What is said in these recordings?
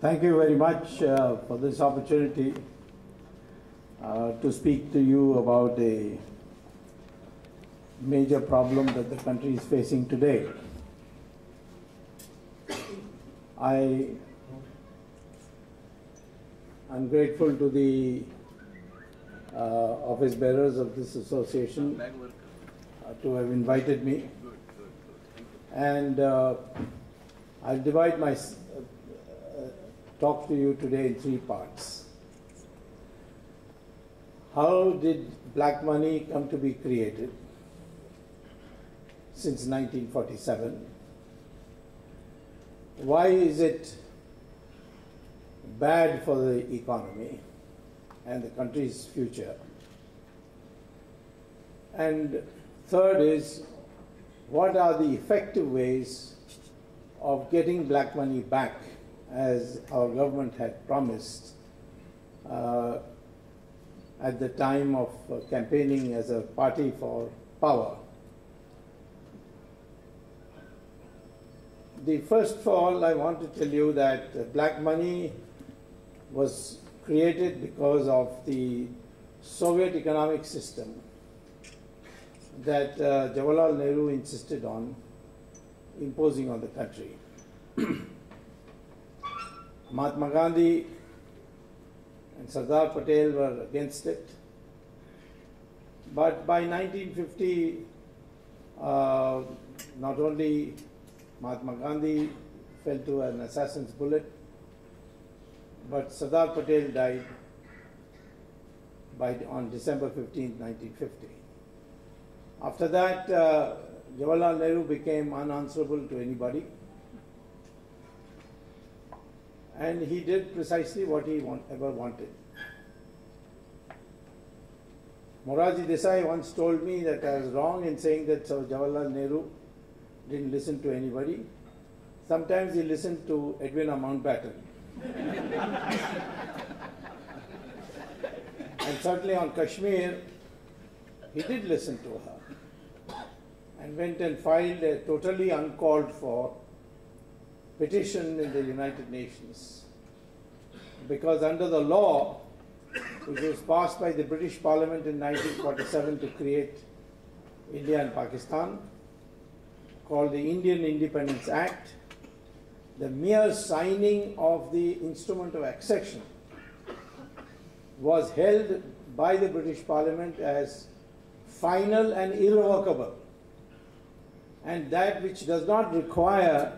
Thank you very much for this opportunity to speak to you about a major problem that the country is facing today. I am grateful to the office bearers of this association to have invited me, and I'll divide my talk to you today in three parts. How did black money come to be created since 1947? Why is it bad for the economy and the country's future? And third is, what are the effective ways of getting black money back, as our government had promised at the time of campaigning as a party for power. First of all, I want to tell you that black money was created because of the Soviet economic system that Jawaharlal Nehru insisted on imposing on the country. Mahatma Gandhi and Sardar Patel were against it, but by 1950, not only Mahatma Gandhi fell to an assassin's bullet, but Sardar Patel died on December 15, 1950. After that, Jawaharlal Nehru became unanswerable to anybody, and he did precisely what he ever wanted. Morarji Desai once told me that I was wrong in saying that Jawaharlal Nehru didn't listen to anybody. Sometimes he listened to Edwina Mountbatten. And certainly on Kashmir, he did listen to her and went and filed a totally uncalled for petition in the United Nations, because under the law which was passed by the British Parliament in 1947 to create India and Pakistan, called the Indian Independence Act, the mere signing of the instrument of accession was held by the British Parliament as final and irrevocable, and that which does not require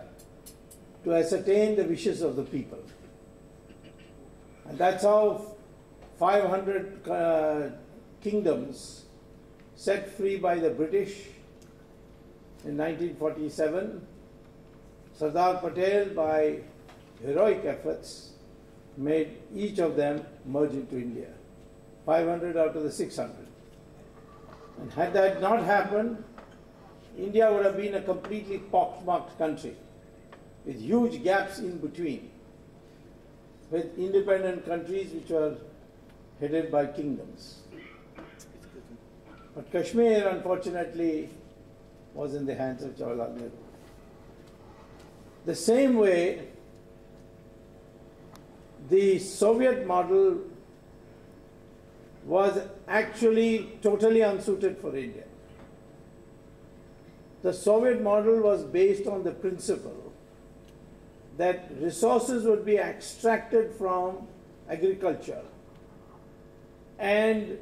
to ascertain the wishes of the people. And that's how 500 kingdoms set free by the British in 1947, Sardar Patel, by heroic efforts, made each of them merge into India, 500 out of the 600. And had that not happened, India would have been a completely pockmarked country, with huge gaps in between, with independent countries which were headed by kingdoms. But Kashmir, unfortunately, was in the hands of Jawaharlal Nehru. The same way, the Soviet model was actually totally unsuited for India. The Soviet model was based on the principle that resources would be extracted from agriculture and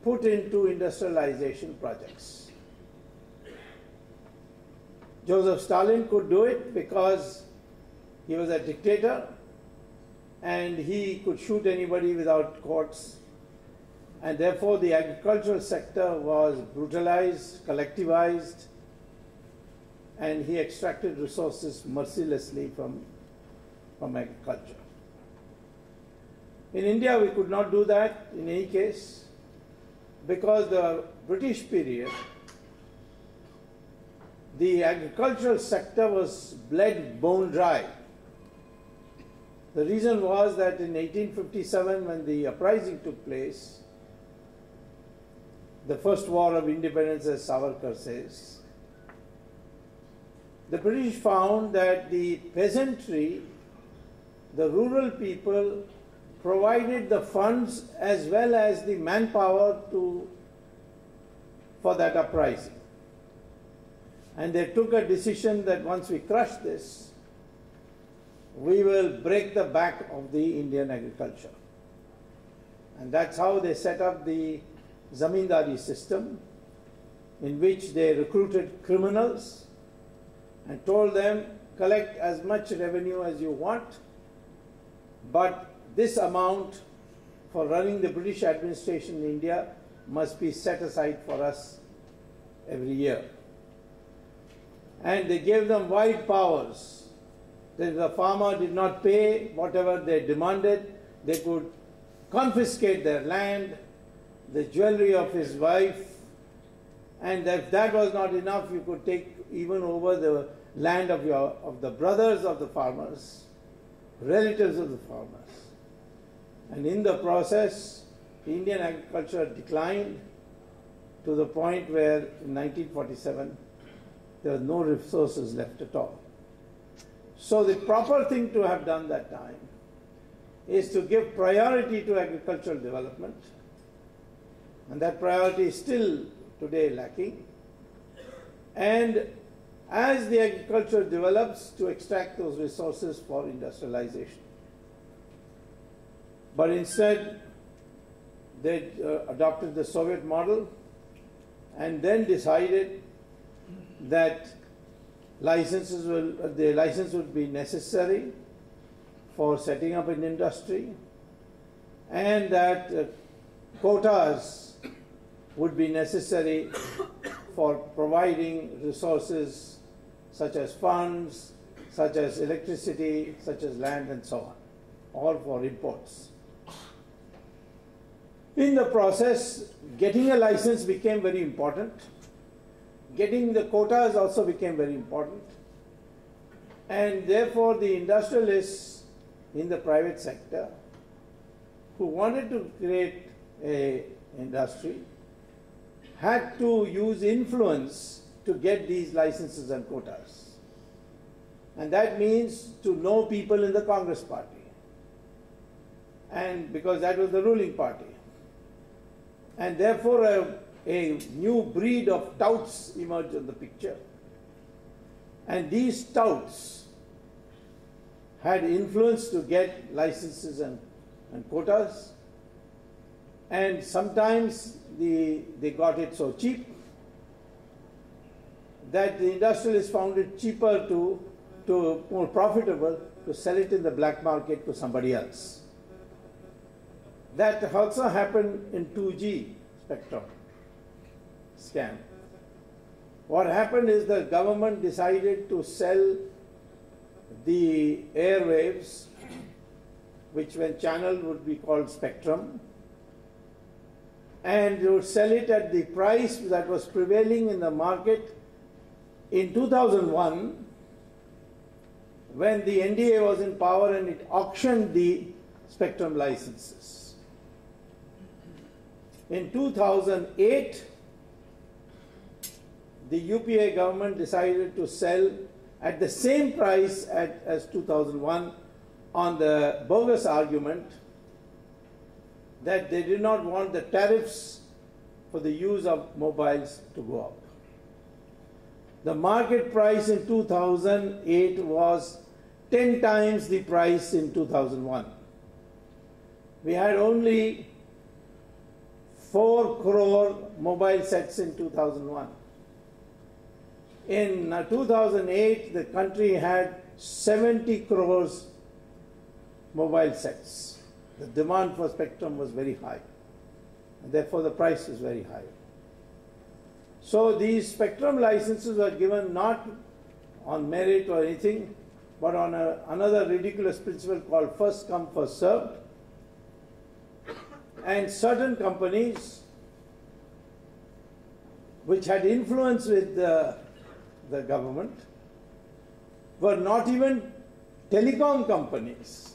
put into industrialization projects. Joseph Stalin could do it because he was a dictator and he could shoot anybody without courts, and therefore the agricultural sector was brutalized, collectivized, and he extracted resources mercilessly from agriculture. In India, we could not do that in any case, because the British period, the agricultural sector was bled bone dry. The reason was that in 1857, when the uprising took place, the first war of independence, as Savarkar says, the British found that the peasantry the rural people provided the funds as well as the manpower for that uprising. And they took a decision that once we crush this, we will break the back of the Indian agriculture. And that's how they set up the zamindari system, in which they recruited criminals and told them, collect as much revenue as you want, but this amount for running the British administration in India must be set aside for us every year. And they gave them wide powers. If the farmer did not pay whatever they demanded, they could confiscate their land, the jewelry of his wife, and if that was not enough, you could take even over the land of the brothers of the farmers, relatives of the farmers. And in the process, Indian agriculture declined to the point where in 1947 there were no resources left at all. So the proper thing to have done that time is to give priority to agricultural development, and that priority is still today lacking. And as the agriculture develops, to extract those resources for industrialization. But instead, they adopted the Soviet model and then decided that the license would be necessary for setting up an industry, and that quotas would be necessary for providing resources such as funds, such as electricity, such as land, and so on, all for imports. In the process, getting a license became very important. Getting the quotas also became very important. And therefore, the industrialists in the private sector who wanted to create an industry had to use influence to get these licenses and quotas. And that means to know people in the Congress party, and because that was the ruling party. And therefore a new breed of touts emerged in the picture. And these touts had influence to get licenses and quotas. And sometimes they got it so cheap that the industrialists found it cheaper more profitable to sell it in the black market to somebody else. That also happened in 2G spectrum scam. What happened is the government decided to sell the airwaves, which when channeled would be called spectrum, and they would sell it at the price that was prevailing in the market in 2001, when the NDA was in power and it auctioned the spectrum licenses. In 2008, the UPA government decided to sell at the same price as 2001 on the bogus argument that they did not want the tariffs for the use of mobiles to go up. The market price in 2008 was 10 times the price in 2001. We had only 4 crore mobile sets in 2001. In 2008, the country had 70 crores mobile sets. The demand for spectrum was very high, and therefore the price is very high. So these spectrum licenses were given not on merit or anything, but on another ridiculous principle called first come, first served. And certain companies which had influence with the government were not even telecom companies.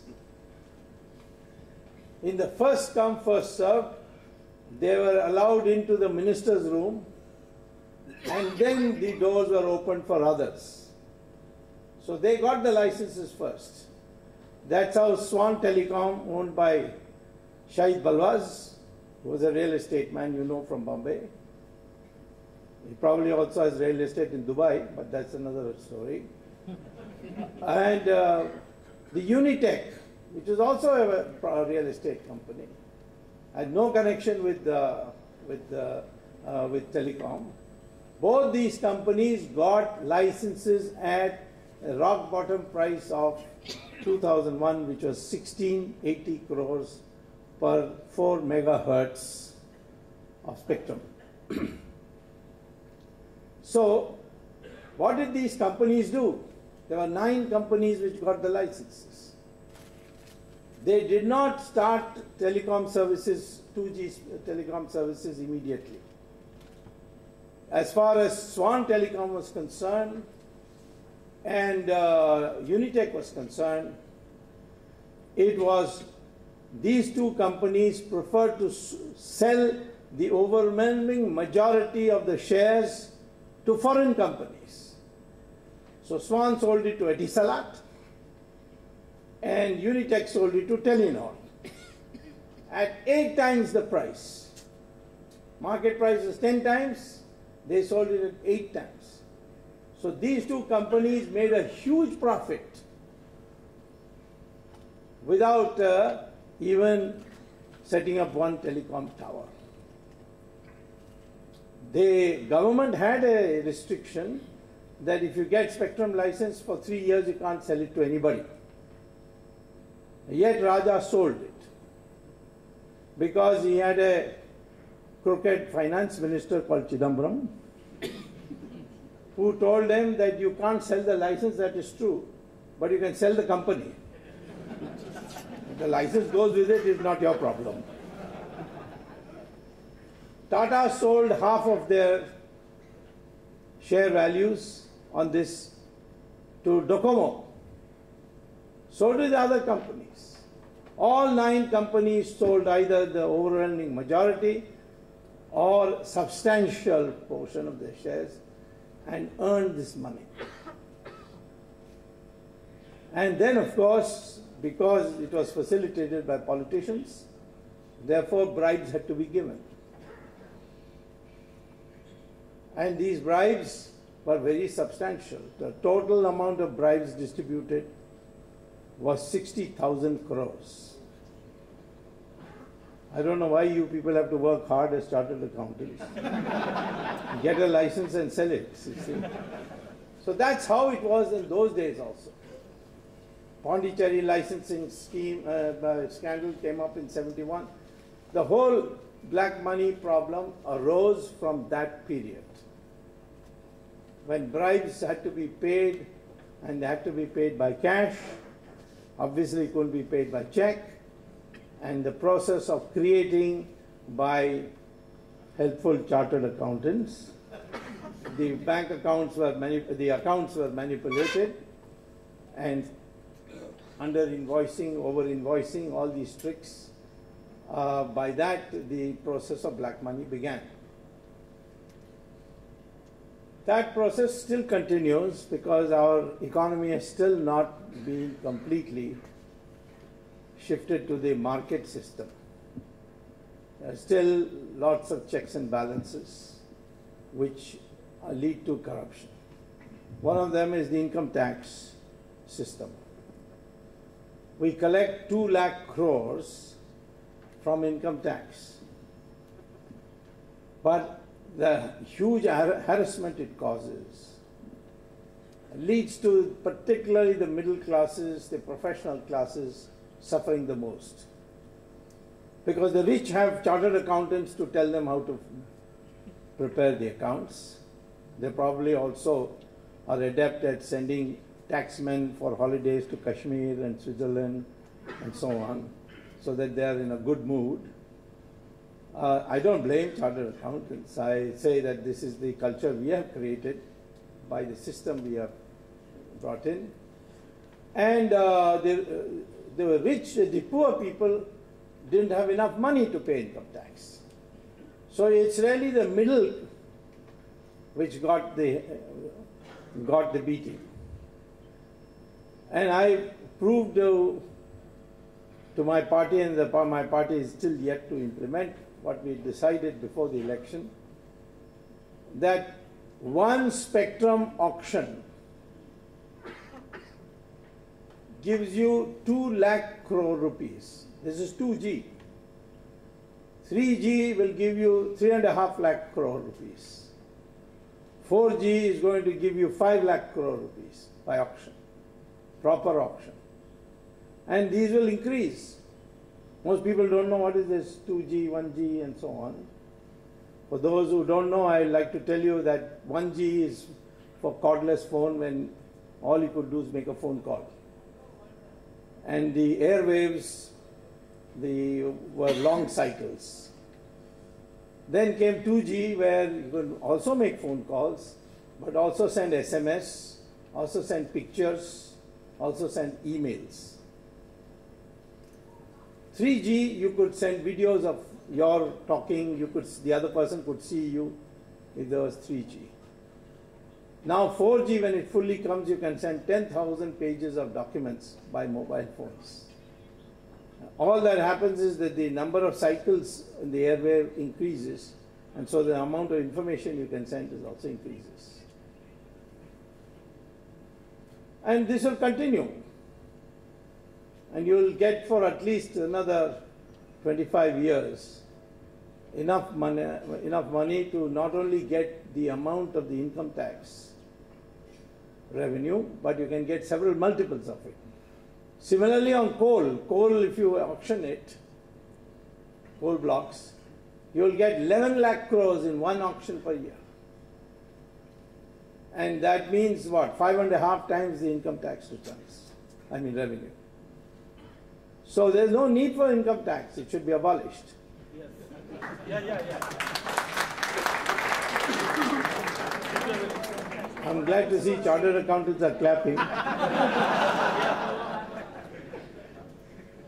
In the first come, first served, they were allowed into the minister's room, and then the doors were opened for others. So they got the licenses first. That's how Swan Telecom, owned by Shahid Balwaz, who was a real estate man you know from Bombay. He probably also has real estate in Dubai, but that's another story. And the Unitech, which is also a real estate company, had no connection with telecom. Both these companies got licenses at a rock bottom price of 2001, which was 1680 crores per 4 megahertz of spectrum. So, what did these companies do? There were 9 companies which got the licenses. They did not start telecom services, 2G telecom services immediately. As far as Swan Telecom was concerned and Unitech was concerned, it was these 2 companies preferred to sell the overwhelming majority of the shares to foreign companies. So Swan sold it to Etisalat and Unitech sold it to Telenor at 8 times the price. Market price is 10 times, they sold it at 8 times. So these 2 companies made a huge profit without even setting up one telecom tower. The government had a restriction that if you get spectrum license for 3 years, you can't sell it to anybody. Yet Raja sold it because he had a crooked finance minister called Chidambaram who told him that you can't sell the license, that is true, but you can sell the company. If the license goes with it, it's not your problem. Tata sold half of their share values on this to Docomo. So did the other companies. All 9 companies sold either the overwhelming majority or substantial portion of their shares and earned this money. And then, of course, because it was facilitated by politicians, therefore bribes had to be given. And these bribes were very substantial. The total amount of bribes distributed was 60,000 crores. I don't know why you people have to work hard as chartered accountants. Get a license and sell it. So that's how it was in those days also. Pondicherry licensing scheme scandal came up in 71. The whole black money problem arose from that period, when bribes had to be paid, and they had to be paid by cash. Obviously it couldn't be paid by check, and the process of creating by helpful chartered accountants, the bank accounts were manipulated, and under invoicing, over invoicing, all these tricks, by that the process of black money began. That process still continues because our economy has still not been completely shifted to the market system. There are still lots of checks and balances which lead to corruption. One of them is the income tax system. We collect 2 lakh crores from income tax, but the huge harassment it causes leads to particularly the middle classes, the professional classes suffering the most. Because the rich have chartered accountants to tell them how to prepare the accounts. They probably also are adept at sending taxmen for holidays to Kashmir and Switzerland and so on, so that they are in a good mood. I don't blame chartered accountants. I say that this is the culture we have created by the system we have brought in. And they were rich, the poor people didn't have enough money to pay income tax. So it's really the middle which got the beating. And I proved to my party, and my party is still yet to implement what we decided before the election, that one spectrum auction gives you 2 lakh crore rupees. This is 2G. 3G will give you 3.5 lakh crore rupees. 4G is going to give you 5 lakh crore rupees by auction, proper auction. And these will increase. Most people don't know what is this 2G, 1G and so on. For those who don't know, I'd like to tell you that 1G is for cordless phone, when all you could do is make a phone call. And the airwaves, were long cycles. Then came 2G, where you could also make phone calls, but also send SMS, also send pictures, also send emails. 3G, you could send videos of your talking, the other person could see you if there was 3G. Now 4G, when it fully comes, you can send 10,000 pages of documents by mobile phones. All that happens is that the number of cycles in the airwave increases, and so the amount of information you can send is also increases. And this will continue. And you will get for at least another 25 years enough money to not only get the amount of the income tax revenue, but you can get several multiples of it. Similarly on coal, if you auction it, coal blocks, you will get 11 lakh crores in one auction per year. And that means what? 5.5 times the income tax returns, revenue. So there's no need for income tax. It should be abolished. I'm glad to see chartered accountants are clapping.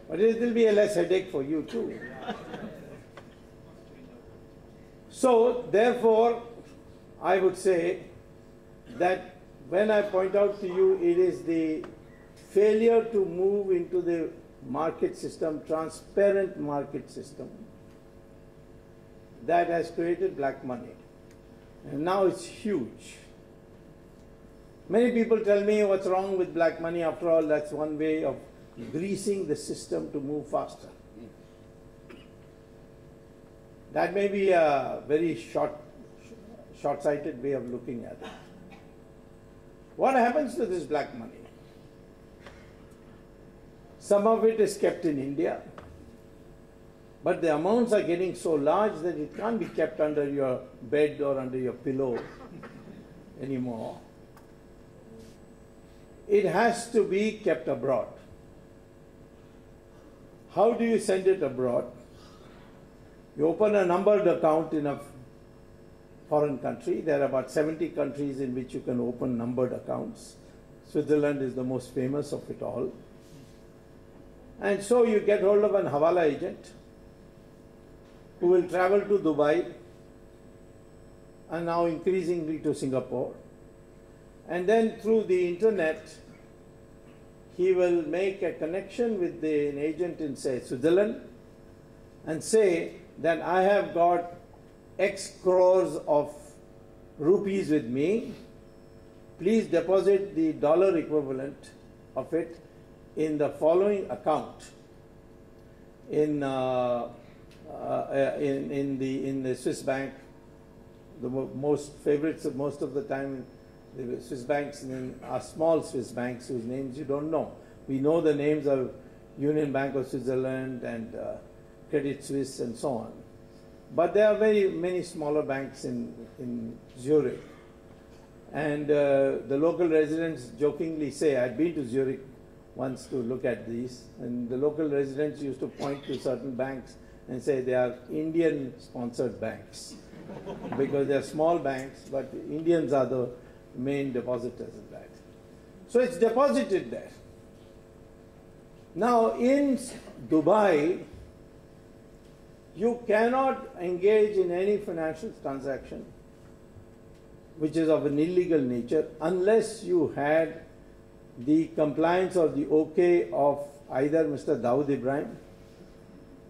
But it will be a less headache for you too. So therefore, I would say that when I point out to you, it is the failure to move into the market system, transparent market system, that has created black money. And now it's huge. Many people tell me, what's wrong with black money? After all, that's one way of greasing the system to move faster. That may be a very short-sighted way of looking at it. What happens to this black money? Some of it is kept in India, but the amounts are getting so large that it can't be kept under your bed or under your pillow anymore. It has to be kept abroad. How do you send it abroad? You open a numbered account in a foreign country. There are about 70 countries in which you can open numbered accounts. Switzerland is the most famous of it all. And so you get hold of an Hawala agent who will travel to Dubai and now increasingly to Singapore. And then through the internet, he will make a connection with an agent in, say, Switzerland and say that I have got X crores of rupees with me. Please deposit the dollar equivalent of it in the following account in the Swiss bank. The most favorites of most of the time, the Swiss banks are small Swiss banks whose names you don't know. We know the names of Union Bank of Switzerland and Credit Suisse and so on. But there are very many smaller banks in Zurich. And the local residents jokingly say, I'd been to Zurich once to look at these, and the local residents used to point to certain banks and say they are Indian-sponsored banks because they are small banks, but Indians are the main depositors in that. So it's deposited there. Now in Dubai, you cannot engage in any financial transaction which is of an illegal nature unless you had the compliance or the okay of either Mr. Dawood Ibrahim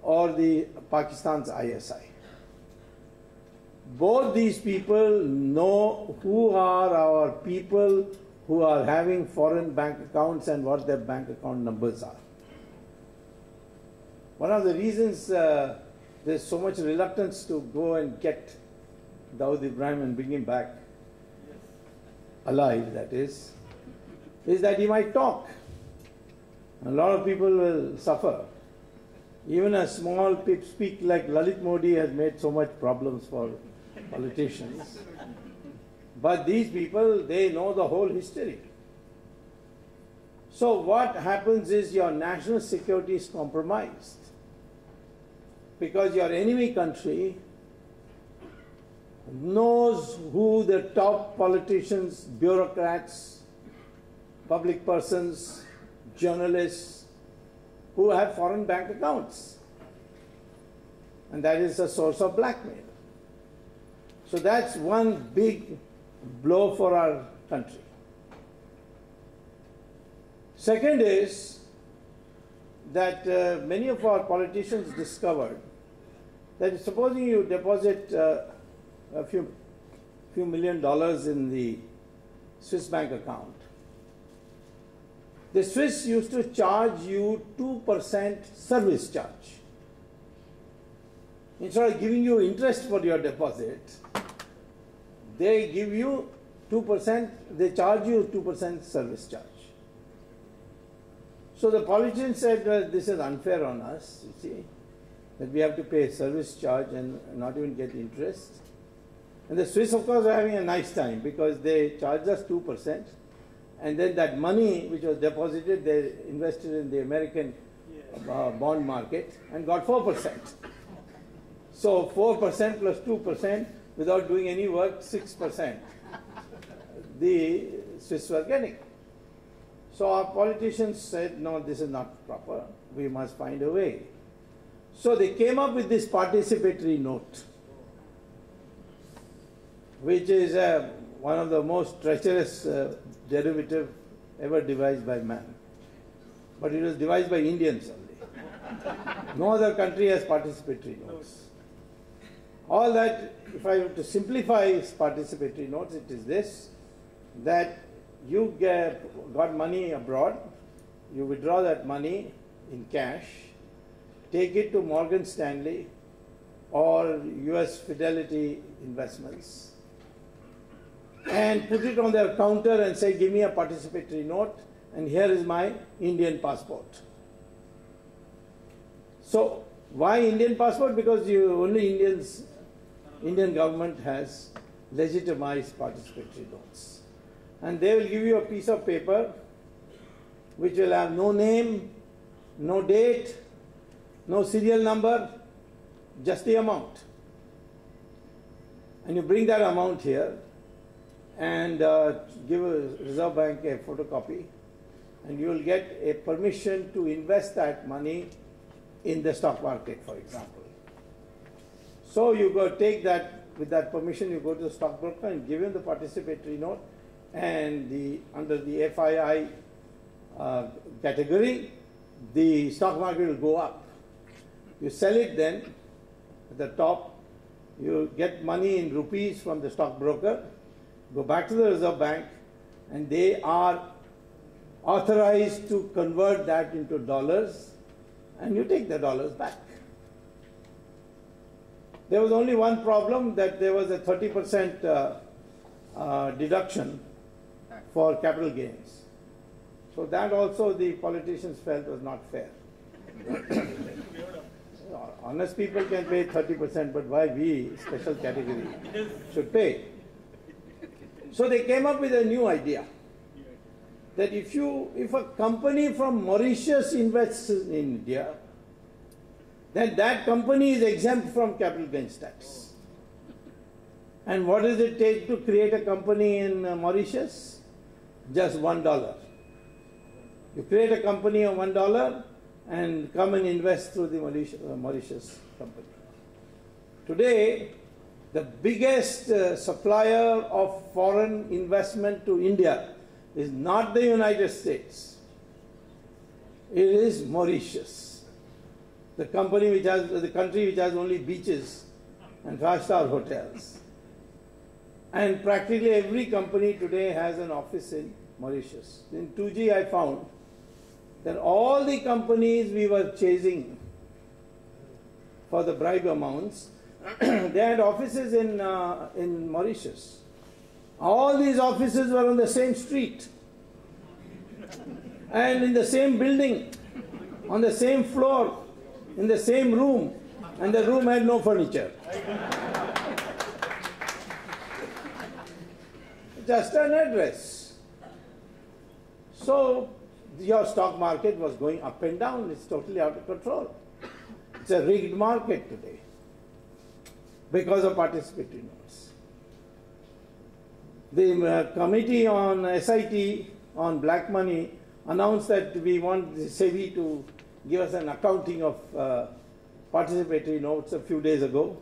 or the Pakistan's ISI. Both these people know who are our people who are having foreign bank accounts and what their bank account numbers are. One of the reasons there's so much reluctance to go and get Dawood Ibrahim and bring him back alive, that is that he might talk. A lot of people will suffer. Even a small speak like Lalit Modi has made so much problems for politicians. But these people, they know the whole history. So what happens is your national security is compromised because your enemy country knows who the top politicians, bureaucrats, public persons, journalists who have foreign bank accounts. And that is a source of blackmail. So that's one big blow for our country. Second is that many of our politicians discovered that supposing you deposit a few $1 million in the Swiss bank account, the Swiss used to charge you 2% service charge. Instead of giving you interest for your deposit, they give you 2%, they charge you 2% service charge. So the politicians said, well, this is unfair on us, you see, that we have to pay service charge and not even get interest. And the Swiss, of course, are having a nice time because they charged us 2%. And then that money which was deposited, they invested in the American bond market and got 4%. So 4% plus 2% without doing any work, 6%. The Swiss were getting. So our politicians said, no, this is not proper. We must find a way. So they came up with this participatory note, which is one of the most treacherous derivative ever devised by man. But it was devised by Indians only. No other country has participatory notes. All that, if I were to simplify participatory notes, it is this, that you got money abroad, you withdraw that money in cash, take it to Morgan Stanley or US Fidelity Investments, and put it on their counter and say, give me a participatory note, and here is my Indian passport. So, why Indian passport? Because Indian government has legitimized participatory notes. And they will give you a piece of paper which will have no name, no date, no serial number, just the amount. And you bring that amount here and give a Reserve Bank a photocopy, and you will get a permission to invest that money in the stock market, for example. So you go take that, with that permission, you go to the stockbroker and give him the participatory note, and under the FII category, the stock market will go up. You sell it then, at the top, you get money in rupees from the stockbroker, go back to the Reserve Bank, and they are authorized to convert that into dollars, and you take the dollars back. There was only one problem, that there was a 30% deduction for capital gains. So that also the politicians felt was not fair. Honest people can pay 30%, but why we, special category, should pay? So they came up with a new idea, that if a company from Mauritius invests in India, then that company is exempt from capital gains tax. And what does it take to create a company in Mauritius? Just $1. You create a company of $1 and come and invest through the Mauritius company. Today, the biggest supplier of foreign investment to India is not the United States. It is Mauritius, the country which has only beaches and five-star hotels. And practically every company today has an office in Mauritius. In 2G I found that all the companies we were chasing for the bribe amounts, they had offices in Mauritius. All these offices were on the same street and in the same building, on the same floor, in the same room, and the room had no furniture. Just an address. So your stock market was going up and down. It's totally out of control. It's a rigged market today because of participatory notes. The committee on SIT on black money announced that we want the SEBI to give us an accounting of participatory notes a few days ago.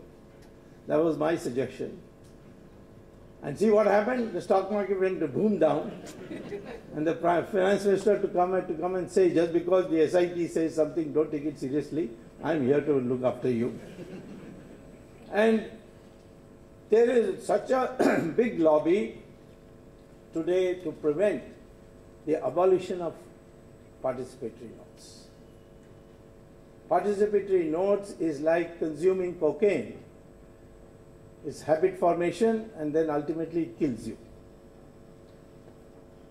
That was my suggestion. And see what happened? The stock market went to boom down, and the finance minister had to come and say, just because the SIT says something, don't take it seriously. I'm here to look after you. And there is such a big lobby today to prevent the abolition of participatory notes. Participatory notes is like consuming cocaine. It's habit formation, and then ultimately it kills you.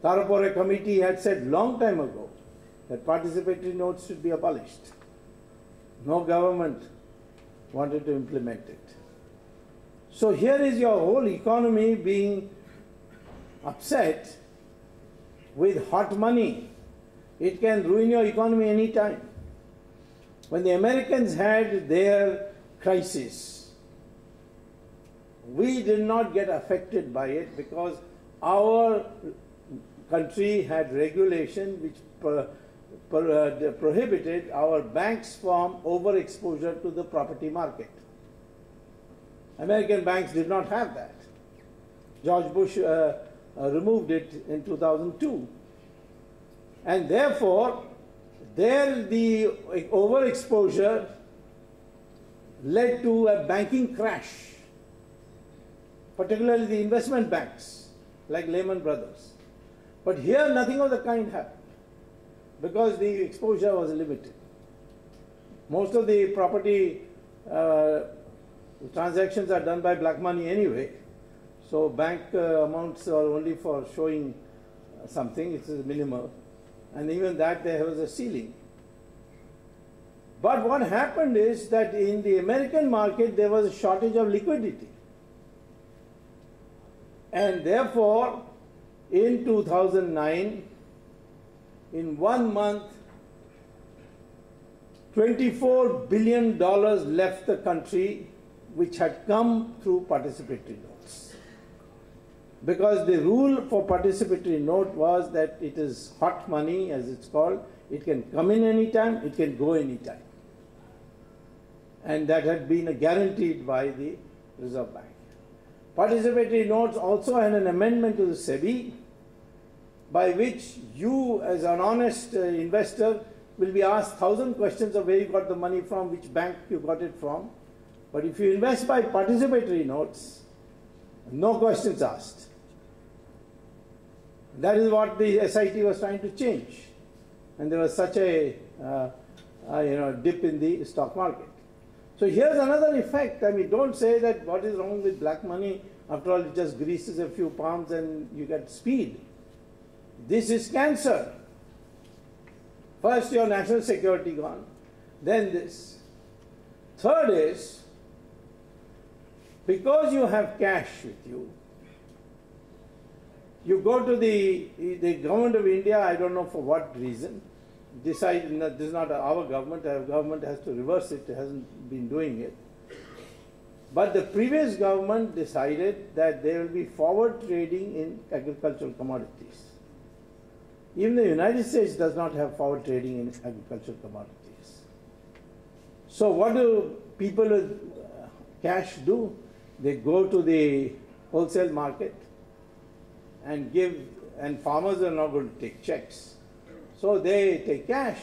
Tarapore committee had said long time ago that participatory notes should be abolished. No government wanted to implement it. So here is your whole economy being upset with hot money. It can ruin your economy any time. When the Americans had their crisis, we did not get affected by it because our country had regulation which prohibited our banks from overexposure to the property market. American banks did not have that. George Bush removed it in 2002. And therefore, there the overexposure led to a banking crash, particularly the investment banks like Lehman Brothers. But here nothing of the kind happened because the exposure was limited. Most of the property transactions are done by black money anyway, so bank amounts are only for showing something, it is minimal, and even that there was a ceiling. But what happened is that in the American market there was a shortage of liquidity. And therefore, in 2009, in 1 month, $24 billion left the country, which had come through participatory notes. Because the rule for participatory note was that it is hot money, as it's called. It can come in any time, it can go any time. And that had been guaranteed by the Reserve Bank. Participatory notes also had an amendment to the SEBI by which you, as an honest investor, will be asked 1,000 questions of where you got the money from, which bank you got it from. But if you invest by participatory notes, no questions asked. That is what the SIT was trying to change. And there was such a dip in the stock market. So here's another effect. I mean, don't say that what is wrong with black money. After all, it just greases a few palms and you get speed. This is cancer. First, your national security gone. Then this. Third is, because you have cash with you, you go to the government of India, I don't know for what reason, decide that this is not our government has to reverse it, it hasn't been doing it. But the previous government decided that there will be forward trading in agricultural commodities. Even the United States does not have forward trading in agricultural commodities. So what do people with cash do? They go to the wholesale market and give, and farmers are not going to take checks. So they take cash.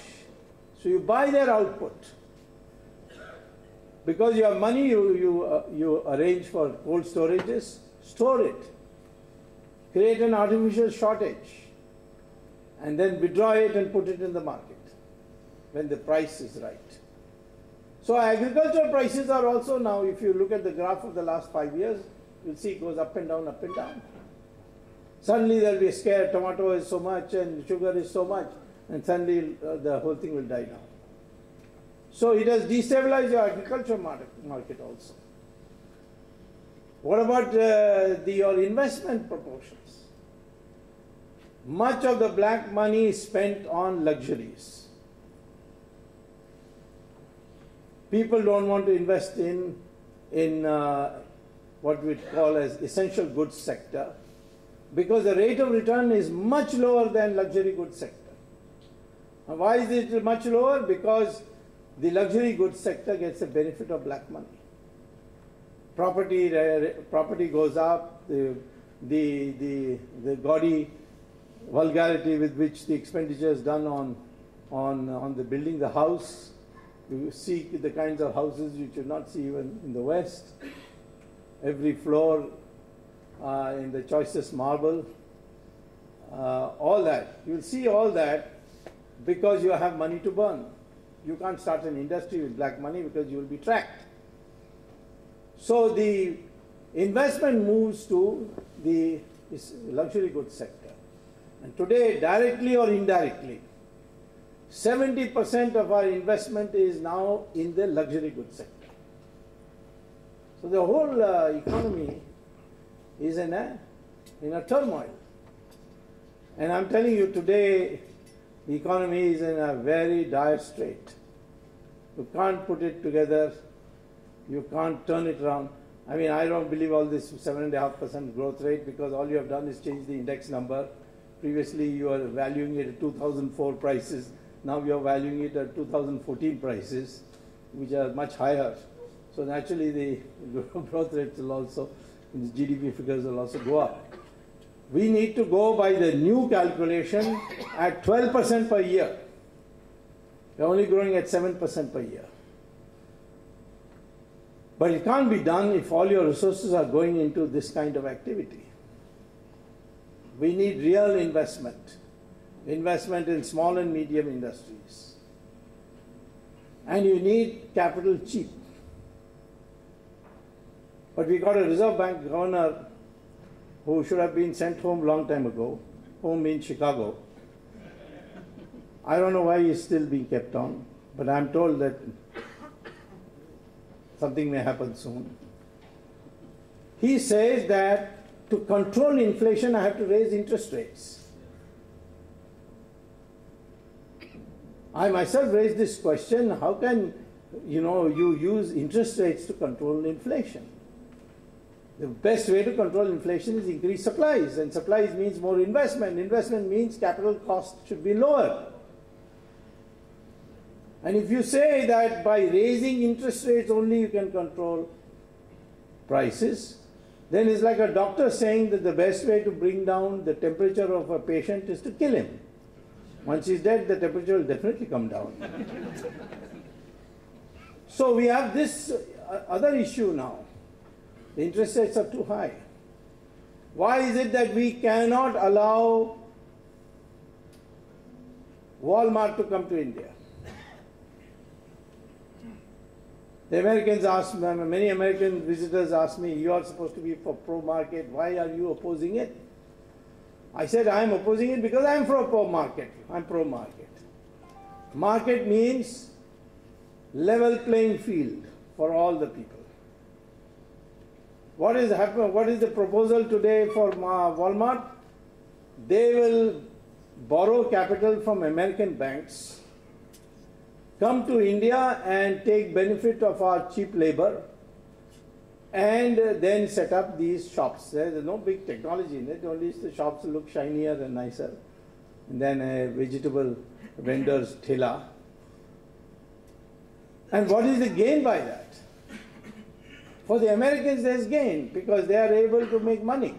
So you buy their output. Because you have money, you arrange for cold storages, store it, create an artificial shortage, and then withdraw it and put it in the market when the price is right. So agricultural prices are also now, if you look at the graph of the last 5 years, you'll see it goes up and down, up and down. Suddenly there will be a scare, tomato is so much and sugar is so much, and suddenly the whole thing will die down. So it has destabilized your agricultural market also. What about your investment proportions? Much of the black money is spent on luxuries. People don't want to invest in what we call as essential goods sector, because the rate of return is much lower than luxury goods sector. And why is it much lower? Because the luxury goods sector gets the benefit of black money. Property goes up, the gaudy vulgarity with which the expenditure is done on the building the house. You see the kinds of houses you should not see even in the West. Every floor in the choicest marble, all that. You'll see all that because you have money to burn. You can't start an industry with black money because you will be tracked. So the investment moves to the luxury goods sector. And today, directly or indirectly, 70% of our investment is now in the luxury goods sector. So the whole economy is in a turmoil. And I'm telling you today, the economy is in a very dire strait. You can't put it together. You can't turn it around. I mean, I don't believe all this 7.5% growth rate, because all you have done is change the index number. Previously, you were valuing it at 2004 prices. Now you are valuing it at 2014 prices, which are much higher. So naturally, the growth rates will also, the GDP figures will also go up. We need to go by the new calculation at 12% per year. We're only growing at 7% per year. But it can't be done if all your resources are going into this kind of activity. We need real investment in small and medium industries. And you need capital cheap. But we got a Reserve Bank governor who should have been sent home long time ago, home in Chicago. I don't know why he's still being kept on, but I'm told that something may happen soon. He says that to control inflation, I have to raise interest rates. I myself raised this question: how can you use interest rates to control inflation? The best way to control inflation is increase supplies, and supplies means more investment. Investment means capital cost should be lower. And if you say that by raising interest rates only you can control prices, then it's like a doctor saying that the best way to bring down the temperature of a patient is to kill him. Once he's dead, the temperature will definitely come down. So we have this other issue now. The interest rates are too high. Why is it that we cannot allow Walmart to come to India? The Americans ask, many American visitors ask me, you are supposed to be for pro-market, why are you opposing it? I said, I am opposing it because I am for pro-market. I am pro-market. Market means level playing field for all the people. What is the proposal today for Walmart? They will borrow capital from American banks, come to India and take benefit of our cheap labor, and then set up these shops. There is no big technology in it, only the shops look shinier and nicer. And then a vegetable vendor's thela. And what is the gain by that? For the Americans, there's gain because they are able to make money.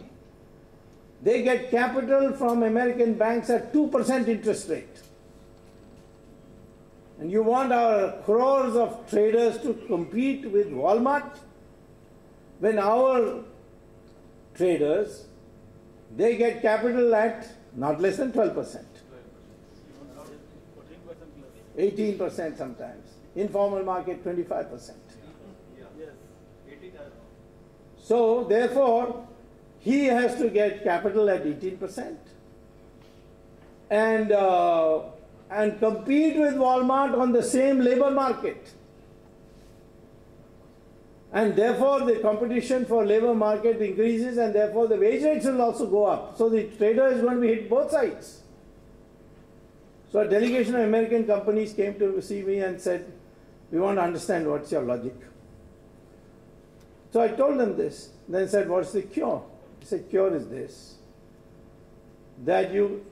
They get capital from American banks at 2% interest rate. And you want our crores of traders to compete with Walmart? When our traders, they get capital at not less than 12%. 18% sometimes. Informal market, 25%. So, therefore, he has to get capital at 18% and compete with Walmart on the same labor market. And therefore, the competition for labor market increases, and therefore the wage rates will also go up. So the trader is going to be hit both sides. So a delegation of American companies came to see me and said, we want to understand what's your logic. So I told them this. Then said, what's the cure? He said, cure is this. That you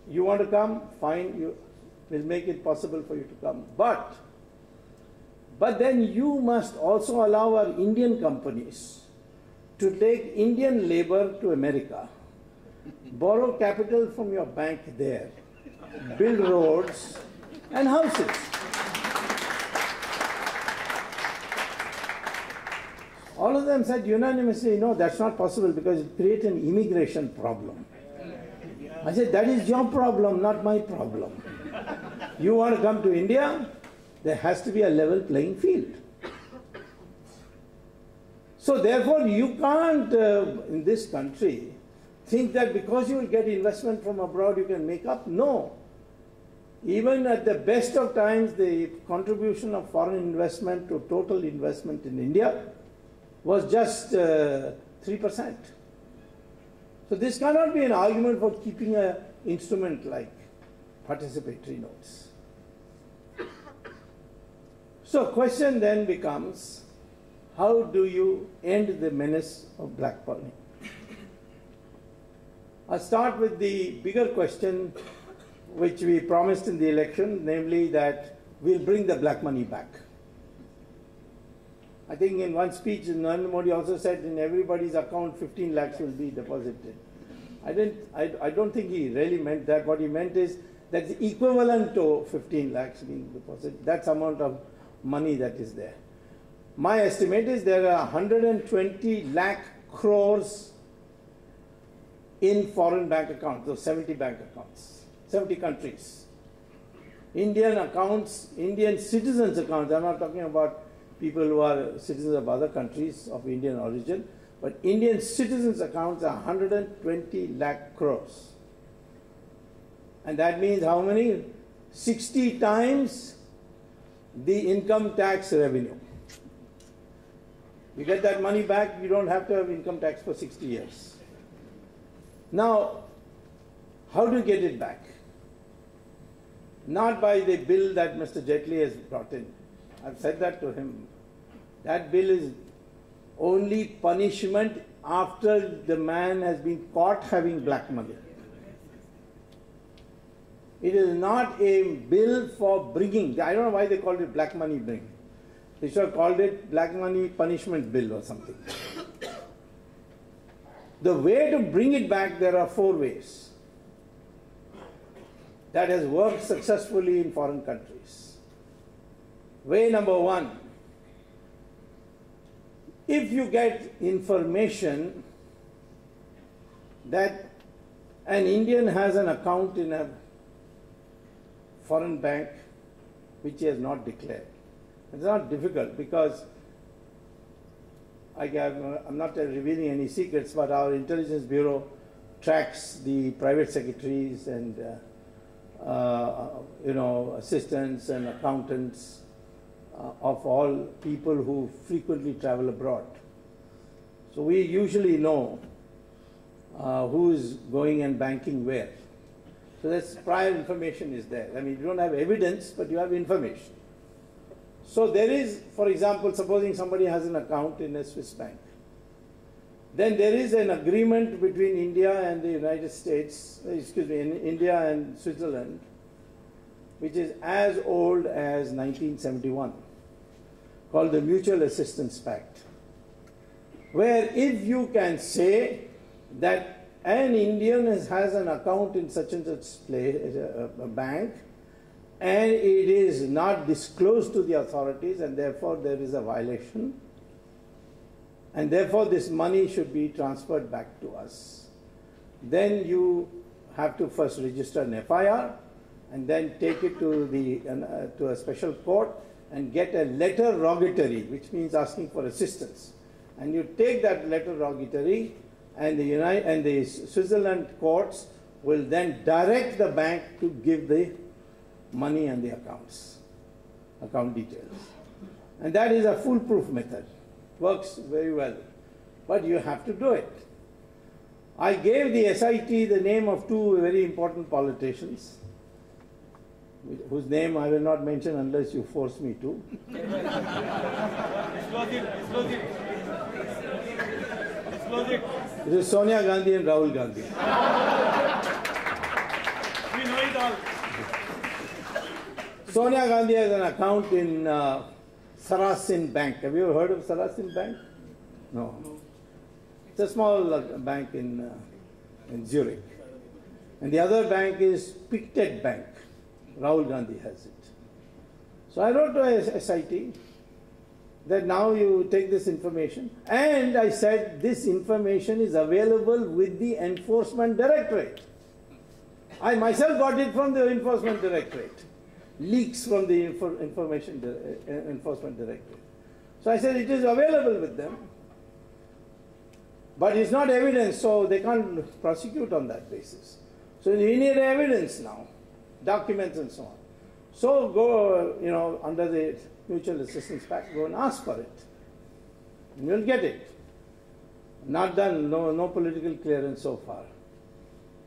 want to come, fine, we'll make it possible for you to come. But then you must also allow our Indian companies to take Indian labor to America, borrow capital from your bank there, build roads and houses. All of them said unanimously, no, that's not possible because it creates an immigration problem. I said, that is your problem, not my problem. You want to come to India? There has to be a level playing field. So therefore, you can't, in this country, think that because you will get investment from abroad, you can make up. No. Even at the best of times, the contribution of foreign investment to total investment in India was just 3%. So this cannot be an argument for keeping an instrument like participatory notes. So question then becomes, how do you end the menace of blackballing? I'll start with the bigger question which we promised in the election, namely that we'll bring the black money back. I think in one speech, Narendra Modi also said in everybody's account 15 lakhs will be deposited. I don't think he really meant that. What he meant is that's equivalent to 15 lakhs being deposited. That's amount of money that is there. My estimate is there are 120 lakh crores in foreign bank accounts, those 70 bank accounts, 70 countries. Indian accounts, Indian citizens' accounts, I'm not talking about people who are citizens of other countries of Indian origin, but Indian citizens' accounts are 120 lakh crores. And that means how many? 60 times the income tax revenue. You get that money back, you don't have to have income tax for 60 years. Now, how do you get it back? Not by the bill that Mr. Jaitley has brought in. I've said that to him. That bill is only punishment after the man has been caught having black money. It is not a bill for bringing. I don't know why they called it black money bring. They should have called it black money punishment bill or something. The way to bring it back, there are 4 ways. That has worked successfully in foreign countries. Way number 1, if you get information that an Indian has an account in a foreign bank which he has not declared, it's not difficult because I'm not revealing any secrets, but our intelligence bureau tracks the private secretaries and assistants and accountants of all people who frequently travel abroad. So we usually know who is going and banking where. So that's prior information is there. I mean, you don't have evidence, but you have information. So there is, for example, supposing somebody has an account in a Swiss bank. Then there is an agreement between India and the United States, India and Switzerland, which is as old as 1971, called the Mutual Assistance Pact, where if you can say that an Indian has an account in such and such place, a bank, and it is not disclosed to the authorities, and therefore there is a violation, and therefore this money should be transferred back to us. Then you have to first register an FIR and then take it to a special court and get a letter rogatory, which means asking for assistance. And you take that letter rogatory, and the Switzerland courts will then direct the bank to give the money and the account details. And that is a foolproof method. Works very well. But you have to do it. I gave the SIT the name of two very important politicians, whose name I will not mention unless you force me to. It is Sonia Gandhi and Rahul Gandhi. We know it all. Sonia Gandhi has an account in Sarasin Bank. Have you ever heard of Sarasin Bank? No. It's a small bank in Zurich. And the other bank is Pictet Bank. Rahul Gandhi has it. So I wrote to SIT that now you take this information, and I said this information is available with the Enforcement Directorate. I myself got it from the Enforcement Directorate. Leaks from the Enforcement Directorate. So I said it is available with them, but it's not evidence, so they can't prosecute on that basis. So you need evidence now, documents and so on. So go, under the Mutual Assistance Pact, go and ask for it. And you'll get it. Not done, no political clearance so far.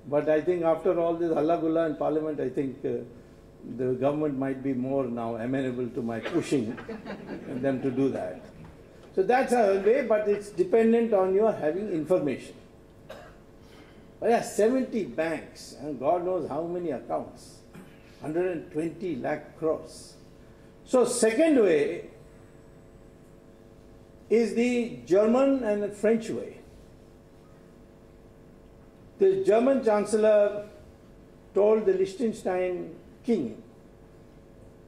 But I think after all this halla-gulla in Parliament, I think the government might be more now amenable to my pushing them to do that. So that's a way, but it's dependent on your having information. But yeah, 70 banks, and God knows how many accounts. 120 lakh crores. So second way is the German and the French way. The German Chancellor told the Liechtenstein king,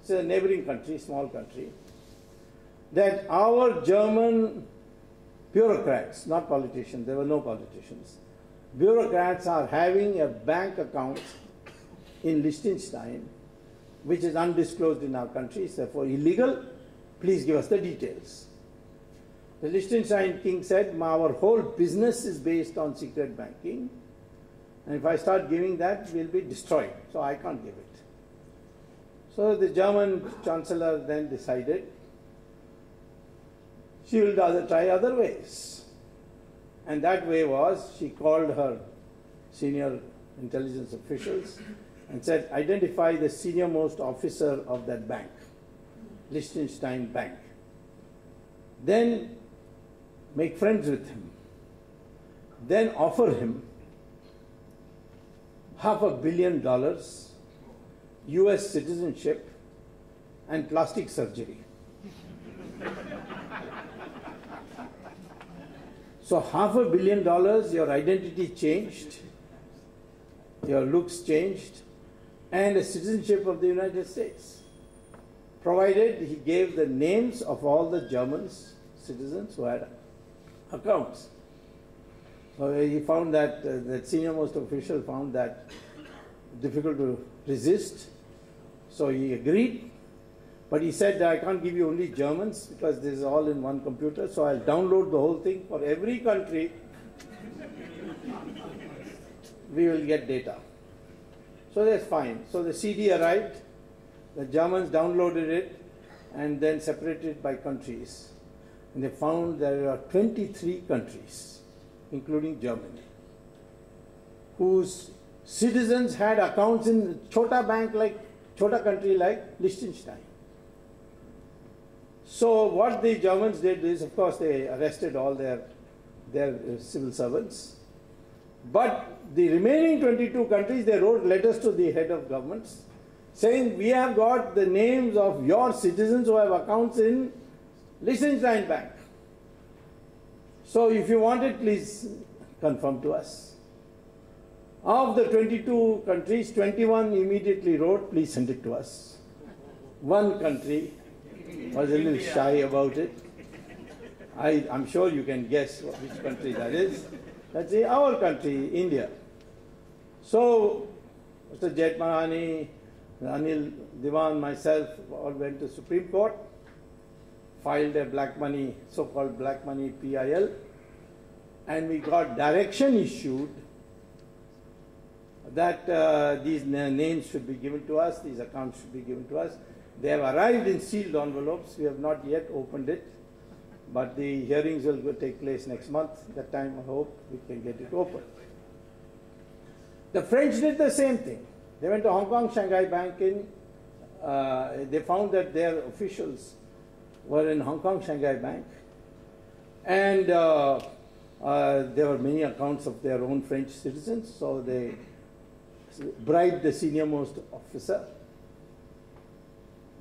it's a neighboring country, small country, that our German bureaucrats, not politicians, there were no politicians, bureaucrats are having a bank account in Liechtenstein, which is undisclosed in our country, it's therefore illegal. Please give us the details. The Liechtenstein king said, our whole business is based on secret banking, and if I start giving that, we'll be destroyed, so I can't give it. So the German Chancellor then decided she will try other ways. And that way was, she called her senior intelligence officials and said, identify the senior most officer of that bank, Liechtenstein Bank. Then make friends with him. Then offer him $500 million, US citizenship, and plastic surgery. So $500 million, your identity changed, your looks changed, and a citizenship of the United States, provided he gave the names of all the German citizens who had accounts. So he found that, that senior most official found that difficult to resist, so he agreed. But he said, I can't give you only Germans because this is all in one computer, so I'll download the whole thing for every country. We will get data. So that's fine. So the CD arrived, the Germans downloaded it, and then separated it by countries. And they found there are 23 countries, including Germany, whose citizens had accounts in chota country like Liechtenstein. So what the Germans did is, of course, they arrested all their civil servants. But the remaining 22 countries, they wrote letters to the head of governments saying, we have got the names of your citizens who have accounts in Liechtenstein Bank. So if you want it, please confirm to us. Of the 22 countries, 21 immediately wrote, please send it to us. One country was a little shy about it. I'm sure you can guess which country that is. That's our country, India. So, Mr. Jethmalani, Anil Diwan, myself, all went to Supreme Court, filed a black money, so-called black money PIL, and we got direction issued that these names should be given to us, these accounts should be given to us. They have arrived in sealed envelopes. We have not yet opened it, but the hearings will take place next month. That time, I hope we can get it open. The French did the same thing. They went to Hong Kong Shanghai Bank they found that their officials were in Hong Kong Shanghai Bank, and there were many accounts of their own French citizens, so they bribed the senior most officer.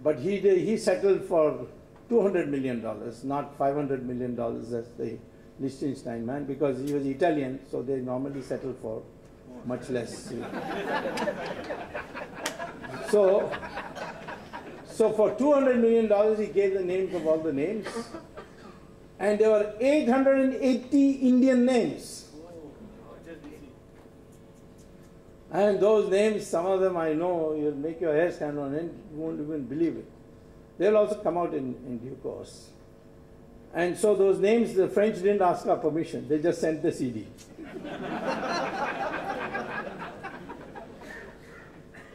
But he settled for $200 million, not $500 million as the Liechtenstein man, because he was Italian, so they normally settle for much less. So for $200 million, he gave the names of all the names, and there were 880 Indian names. And those names, some of them I know, you'll make your hair stand on end, you won't even believe it. They'll also come out in due course. And so those names, the French didn't ask our permission, they just sent the CD.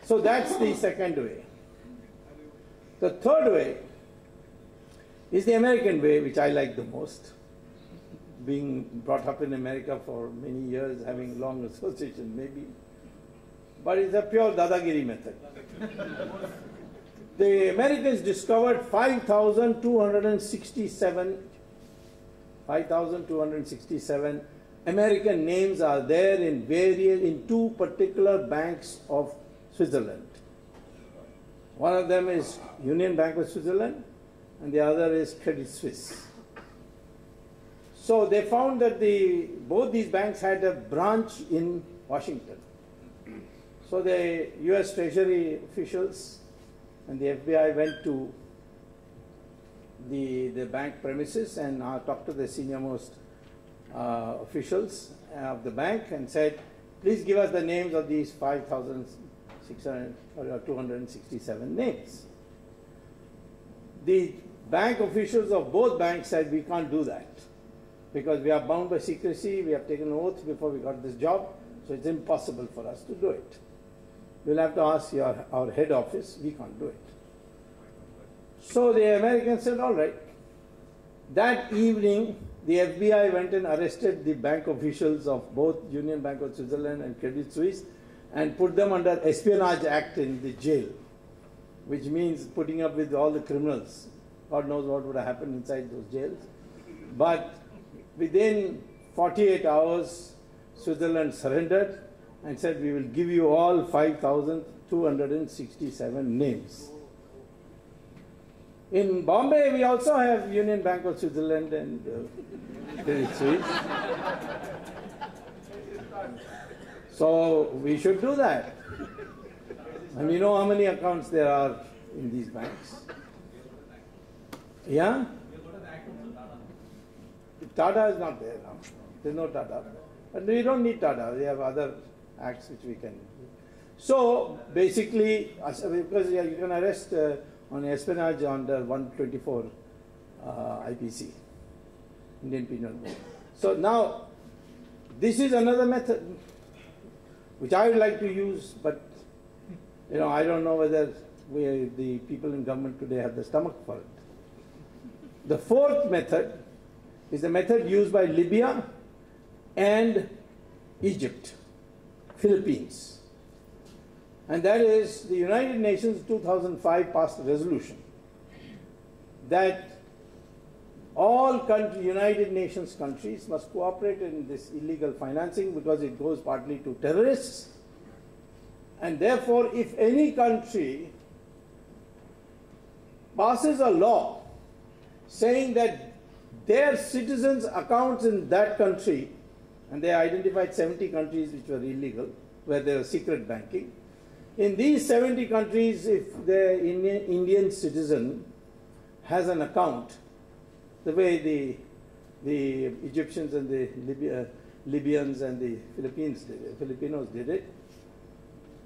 So that's the second way. The third way is the American way, which I like the most. Being brought up in America for many years, having long association maybe. But it's a pure Dadagiri method. The Americans discovered 5,267 American names are there in two particular banks of Switzerland. One of them is Union Bank of Switzerland, and the other is Credit Suisse. So they found that both these banks had a branch in Washington. So the US Treasury officials and the FBI went to the bank premises and talked to the senior most officials of the bank and said, please give us the names of these 5,267 names. The bank officials of both banks said, we can't do that because we are bound by secrecy, we have taken an oath before we got this job, so it's impossible for us to do it. We'll have to ask our head office, we can't do it. So the Americans said, all right. That evening, the FBI went and arrested the bank officials of both Union Bank of Switzerland and Credit Suisse and put them under Espionage Act in the jail, which means putting up with all the criminals. God knows what would have happened inside those jails. But within 48 hours, Switzerland surrendered and said, we will give you all 5,267 names. In Bombay, we also have Union Bank of Switzerland and Credit Suisse. So we should do that. And you know how many accounts there are in these banks? Yeah? Tata is not there now. There's no Tata. But we don't need Tata. We have other acts which we can do. So basically, because you can arrest on espionage under 124 IPC, Indian Penal Code. So now, this is another method which I would like to use, but I don't know whether the people in government today have the stomach for it. The fourth method is the method used by Libya and Egypt, Philippines. And that is the United Nations 2005 passed a resolution that all United Nations countries must cooperate in this illegal financing because it goes partly to terrorists. And therefore, if any country passes a law saying that their citizens' accounts in that country, and they identified 70 countries which were illegal, where there was secret banking. In these 70 countries, if the Indian citizen has an account, the way the Egyptians and the Libyans and the Filipinos did it,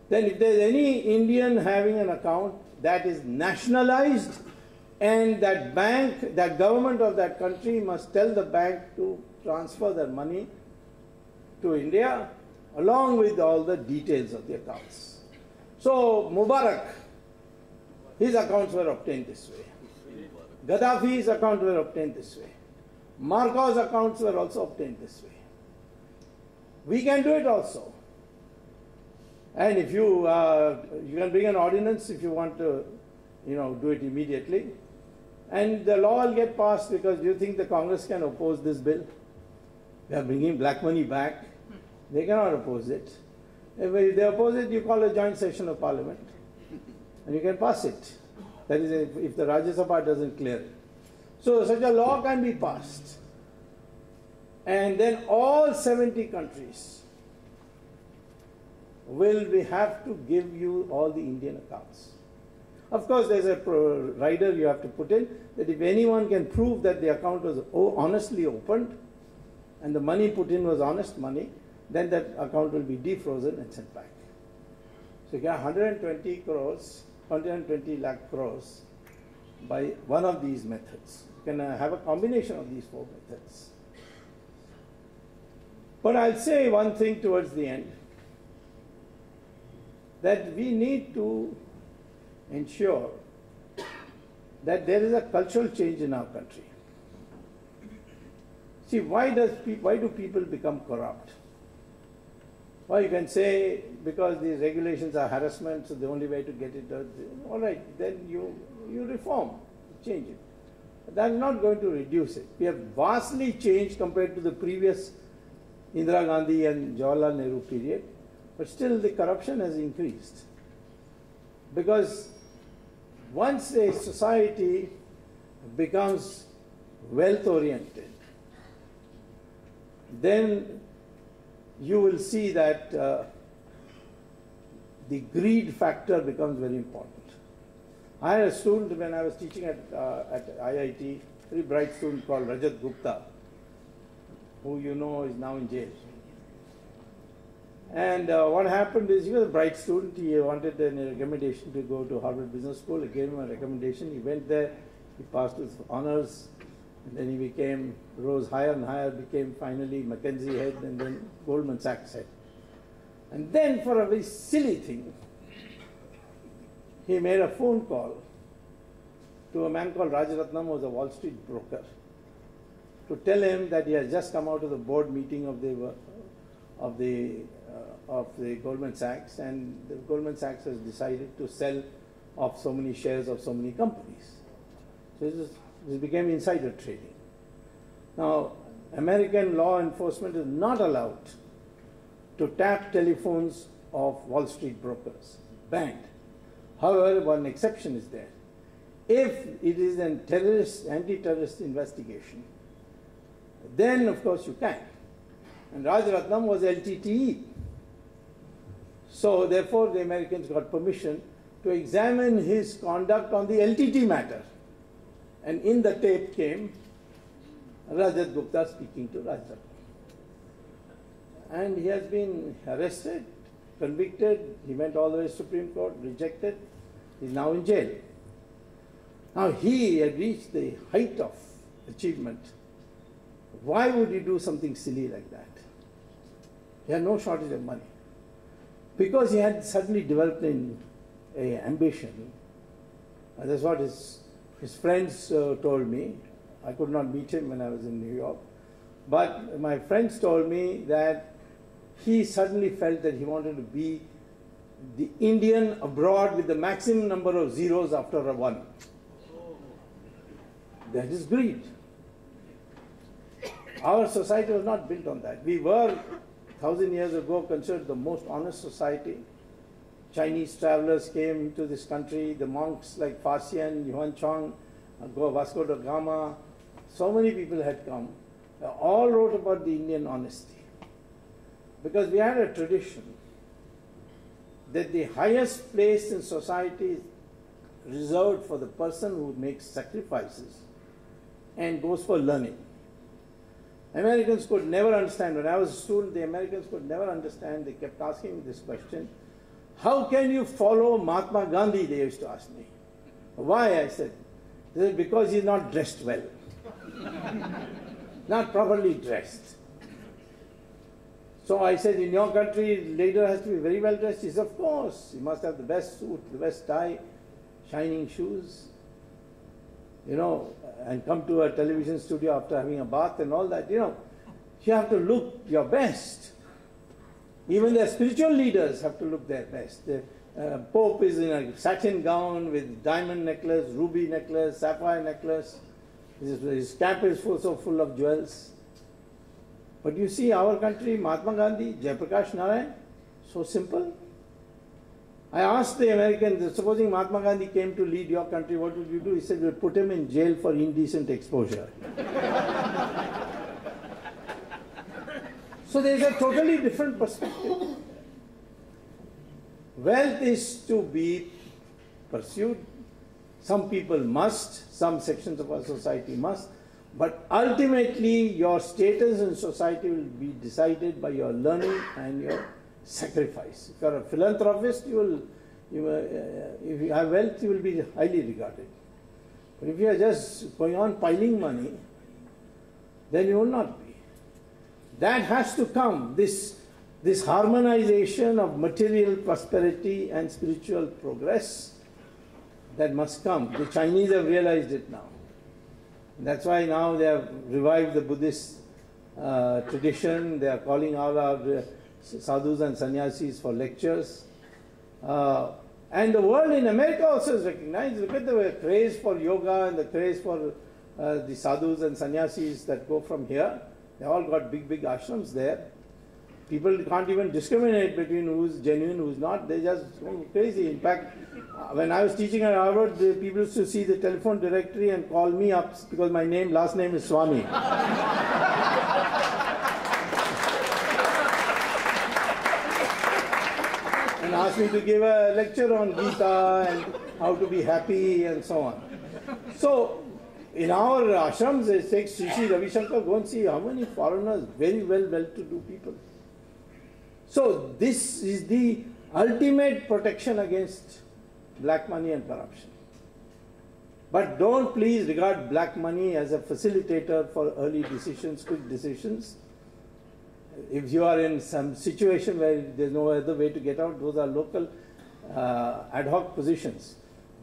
then if there's any Indian having an account that is nationalized, and that bank, that government of that country must tell the bank to transfer their money to India along with all the details of the accounts. So Mubarak, his accounts were obtained this way. Gaddafi's accounts were obtained this way. Marcos' accounts were also obtained this way. We can do it also. And if you can bring an ordinance if you want to, do it immediately. And the law will get passed, because do you think the Congress can oppose this bill? They are bringing black money back. They cannot oppose it. If they oppose it, you call a joint session of Parliament and you can pass it. That is, if the Rajya Sabha doesn't clear it. So such a law can be passed. And then all 70 countries will have to give you all the Indian accounts. Of course, there's a rider you have to put in, that if anyone can prove that the account was honestly opened and the money put in was honest money, then that account will be defrozen and sent back. So you get 120 lakh crores by one of these methods. You can have a combination of these four methods. But I'll say one thing towards the end, that we need to ensure that there is a cultural change in our country. See, why do people become corrupt? Well, you can say because these regulations are harassment, so the only way to get it done, all right, then you reform, change it. But that's not going to reduce it. We have vastly changed compared to the previous Indira Gandhi and Jawaharlal Nehru period, but still the corruption has increased. Because once a society becomes wealth-oriented, then you will see that the greed factor becomes very important. I had a student when I was teaching at IIT, very bright student called Rajat Gupta, who you know is now in jail. And what happened is, he was a bright student. He wanted a recommendation to go to Harvard Business School. I gave him a recommendation. He went there. He passed with honors. And then he rose higher and higher, became finally McKinsey head and then Goldman Sachs head. And then for a very silly thing, he made a phone call to a man called Rajaratnam, who was a Wall Street broker, to tell him that he has just come out of the board meeting of the Goldman Sachs, and the Goldman Sachs has decided to sell off so many shares of so many companies. So this became insider trading. Now, American law enforcement is not allowed to tap telephones of Wall Street brokers, banned. However, one exception is there. If it is an anti-terrorist investigation, then of course you can. And Rajaratnam was LTTE. So therefore the Americans got permission to examine his conduct on the LTT matter. And in the tape came Rajat Gupta speaking to Rajaratnam. And he has been arrested, convicted. He went all the way to Supreme Court, rejected. He's now in jail. Now he had reached the height of achievement. Why would you do something silly like that? He had no shortage of money. Because he had suddenly developed an ambition. And that's what his friends told me. I could not meet him when I was in New York. But my friends told me that he suddenly felt that he wanted to be the Indian abroad with the maximum number of zeros after a one. That is greed. Our society was not built on that. We were, 1,000 years ago, considered the most honest society. Chinese travelers came into this country, the monks like Farsian, Yuan Chong, Vasco da Gama, so many people had come. They all wrote about the Indian honesty. Because we had a tradition that the highest place in society is reserved for the person who makes sacrifices and goes for learning. Americans could never understand. When I was a student, the Americans could never understand. They kept asking me this question: how can you follow Mahatma Gandhi? They used to ask me. Why? I said, this is because he's not dressed well. Not properly dressed. So I said, in your country, leader has to be very well dressed. He said, of course. He must have the best suit, the best tie, shining shoes, and come to a television studio after having a bath and all that. You have to look your best. Even the spiritual leaders have to look their best. The Pope is in a satin gown with diamond necklace, ruby necklace, sapphire necklace. His cap is so full of jewels. But you see, our country, Mahatma Gandhi, Jayaprakash Narayan, so simple. I asked the Americans, supposing Mahatma Gandhi came to lead your country, what would you do? He said, we'll put him in jail for indecent exposure. So there's a totally different perspective. Wealth is to be pursued. Some people must, some sections of our society must, but ultimately your status in society will be decided by your learning and your sacrifice. If you're a philanthropist, if you have wealth, you will be highly regarded. But if you are just going on piling money, then you will not be. That has to come, this harmonization of material prosperity and spiritual progress, that must come. The Chinese have realized it now. That's why now they have revived the Buddhist tradition. They are calling all our sadhus and sannyasis for lectures. And the world in America also is recognized. Look at the craze for yoga and the craze for the sadhus and sannyasis that go from here. They all got big ashrams there. People can't even discriminate between who's genuine, who's not. They just go crazy. In fact, when I was teaching at Harvard, the people used to see the telephone directory and call me up because my last name is Swami. And asked me to give a lecture on Gita and how to be happy and so on. So, in our ashrams, it takes Sri Ravi Shankar, go and see how many foreigners, very well-to-do people. So this is the ultimate protection against black money and corruption. But don't please regard black money as a facilitator for early decisions, quick decisions. If you are in some situation where there's no other way to get out, those are local ad hoc positions.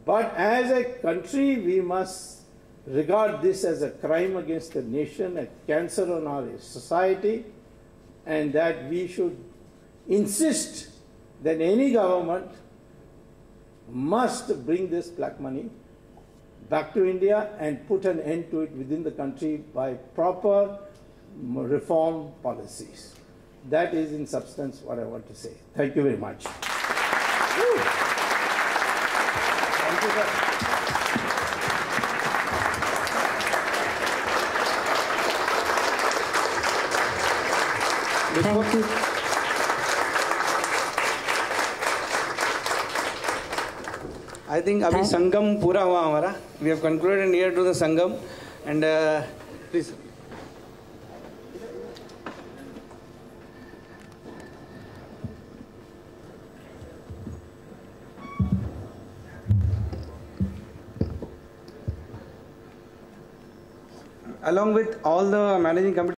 But as a country, we must regard this as a crime against the nation, a cancer on our society, and that we should insist that any government must bring this black money back to India and put an end to it within the country by proper reform policies. That is in substance what I want to say. Thank you very much. Thank you, sir. Thank you. I think अभी संगम पूरा हुआ हमारा. We have concluded near to the Sangam, and please. Along with all the managing committee.